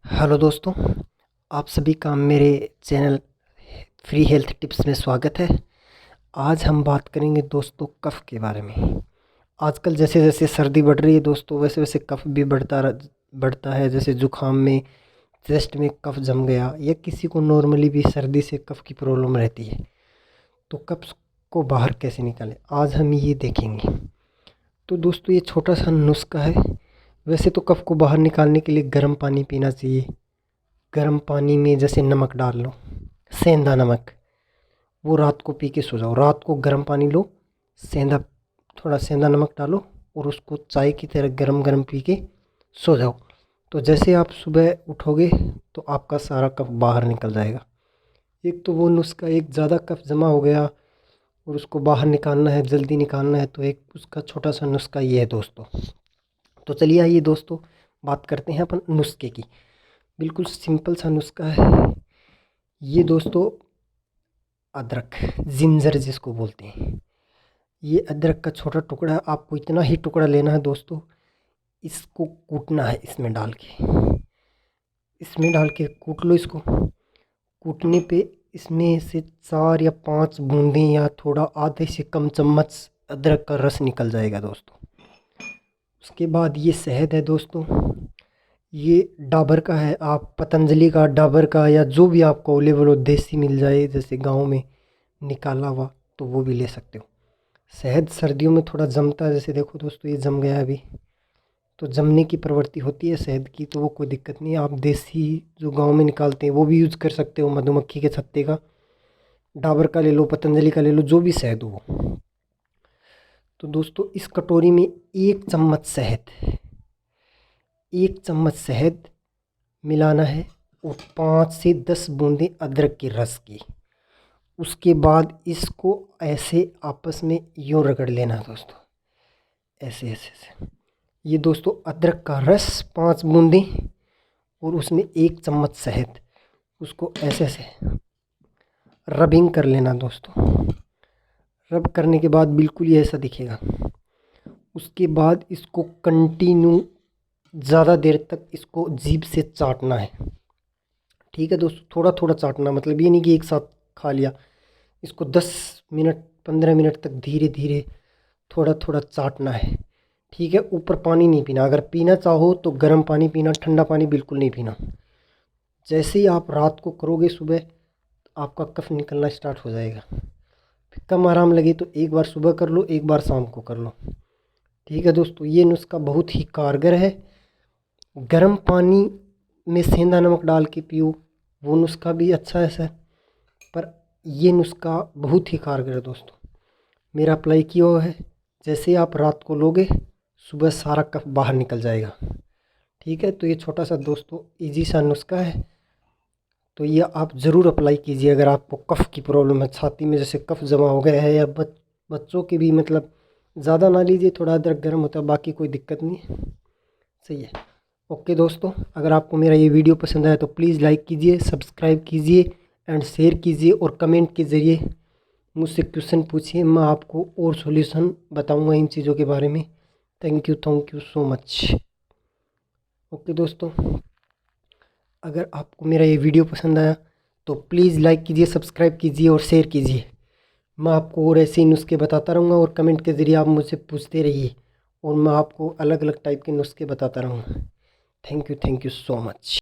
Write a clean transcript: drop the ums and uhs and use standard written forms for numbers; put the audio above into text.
Hello दोस्तों, आप सभी का मेरे चैनल फ्री हेल्थ टिप्स में स्वागत है। आज हम बात करेंगे दोस्तों कफ़ के बारे में। आजकल जैसे जैसे सर्दी बढ़ रही है दोस्तों, वैसे वैसे कफ़ भी बढ़ता है। जैसे ज़ुकाम में, चेस्ट में कफ़ जम गया, या किसी को नॉर्मली भी सर्दी से कफ़ की प्रॉब्लम रहती है, तो कफ़ को बाहर कैसे निकालें, आज हम ये देखेंगे। तो दोस्तों ये छोटा सा नुस्खा है। वैसे तो कफ़ को बाहर निकालने के लिए गर्म पानी पीना चाहिए। गर्म पानी में जैसे नमक डाल लो, सेंधा नमक, वो रात को पी के सो जाओ। रात को गर्म पानी लो, सेंधा थोड़ा सेंधा नमक डालो और उसको चाय की तरह गरम गरम पी के सो जाओ। तो जैसे आप सुबह उठोगे तो आपका सारा कफ बाहर निकल जाएगा। एक तो वो नुस्खा, एक ज़्यादा कफ जमा हो गया और उसको बाहर निकालना है, जल्दी निकालना है, तो एक उसका छोटा सा नुस्खा ये है दोस्तों। तो चलिए आइए दोस्तों, बात करते हैं अपन नुस्खे की। बिल्कुल सिंपल सा नुस्खा है ये दोस्तों। अदरक, जिंजर जिसको बोलते हैं, ये अदरक का छोटा टुकड़ा, आपको इतना ही टुकड़ा लेना है दोस्तों। इसको कूटना है, इसमें डाल के कूट लो इसको। कूटने पे इसमें से 4 या 5 बूंदें या थोड़ा आधे से कम चम्मच अदरक का रस निकल जाएगा दोस्तों। उसके बाद ये शहद है दोस्तों, ये डाबर का है। आप पतंजलि का, डाबर का, या जो भी आपको अवेलेबल हो, देसी मिल जाए जैसे गांव में निकाला हुआ, तो वो भी ले सकते हो। शहद सर्दियों में थोड़ा जमता है, जैसे देखो दोस्तों ये जम गया है अभी, तो जमने की प्रवृत्ति होती है शहद की, तो वो कोई दिक्कत नहीं है। आप देसी जो गांव में निकालते हैं वो भी यूज़ कर सकते हो, मधुमक्खी के छत्ते का, डाबर का ले लो, पतंजलि का ले लो, जो भी शहद हो वो। तो दोस्तों इस कटोरी में 1 चम्मच शहद मिलाना है और 5 से 10 बूंदें अदरक के रस की। उसके बाद इसको ऐसे आपस में यूँ रगड़ लेना है दोस्तों, ऐसे ऐसे ऐसे। ये दोस्तों अदरक का रस 5 बूंदें और उसमें 1 चम्मच शहद, उसको ऐसे ऐसे रबिंग कर लेना दोस्तों। रब करने के बाद बिल्कुल ये ऐसा दिखेगा। उसके बाद इसको कंटिन्यू ज़्यादा देर तक इसको जीभ से चाटना है। ठीक है दोस्तों, थोड़ा थोड़ा चाटना, मतलब ये नहीं कि एक साथ खा लिया। इसको 10 मिनट 15 मिनट तक धीरे धीरे थोड़ा थोड़ा चाटना है। ठीक है, ऊपर पानी नहीं पीना। अगर पीना चाहो तो गर्म पानी पीना, ठंडा पानी बिल्कुल नहीं पीना। जैसे ही आप रात को करोगे, सुबह आपका कफ निकलना स्टार्ट हो जाएगा। फिर कम आराम लगे तो एक बार सुबह कर लो, एक बार शाम को कर लो। ठीक है दोस्तों, ये नुस्खा बहुत ही कारगर है। गर्म पानी में सेंधा नमक डाल के पियो, वो नुस्खा भी अच्छा है सर, पर ये नुस्खा बहुत ही कारगर है दोस्तों। मेरा अप्लाई किया हुआ है। जैसे आप रात को लोगे, सुबह सारा कफ बाहर निकल जाएगा। ठीक है, तो ये छोटा सा दोस्तों इजी सा नुस्खा है, तो ये आप ज़रूर अप्लाई कीजिए। अगर आपको कफ़ की प्रॉब्लम है, छाती में जैसे कफ़ जमा हो गया है, या बच्चों के भी, मतलब ज़्यादा ना लीजिए, थोड़ा अदरक गर्म होता है, बाकी कोई दिक्कत नहीं है। सही है। ओके दोस्तों, अगर आपको मेरा ये वीडियो पसंद आया तो प्लीज़ लाइक कीजिए, सब्सक्राइब कीजिए एंड शेयर कीजिए, और कमेंट के ज़रिए मुझसे क्वेश्चन पूछिए। मैं आपको और सॉल्यूशन बताऊंगा इन चीज़ों के बारे में। Thank you so much. Okay दोस्तों, अगर आपको मेरा ये वीडियो पसंद आया तो प्लीज़ लाइक कीजिए, सब्सक्राइब कीजिए और शेयर कीजिए। मैं आपको और ऐसे ही नुस्खे बताता रहूँगा, और कमेंट के ज़रिए आप मुझसे पूछते रहिए, और मैं आपको अलग अलग टाइप के नुस्खे बताता रहूँगा। Thank you so much.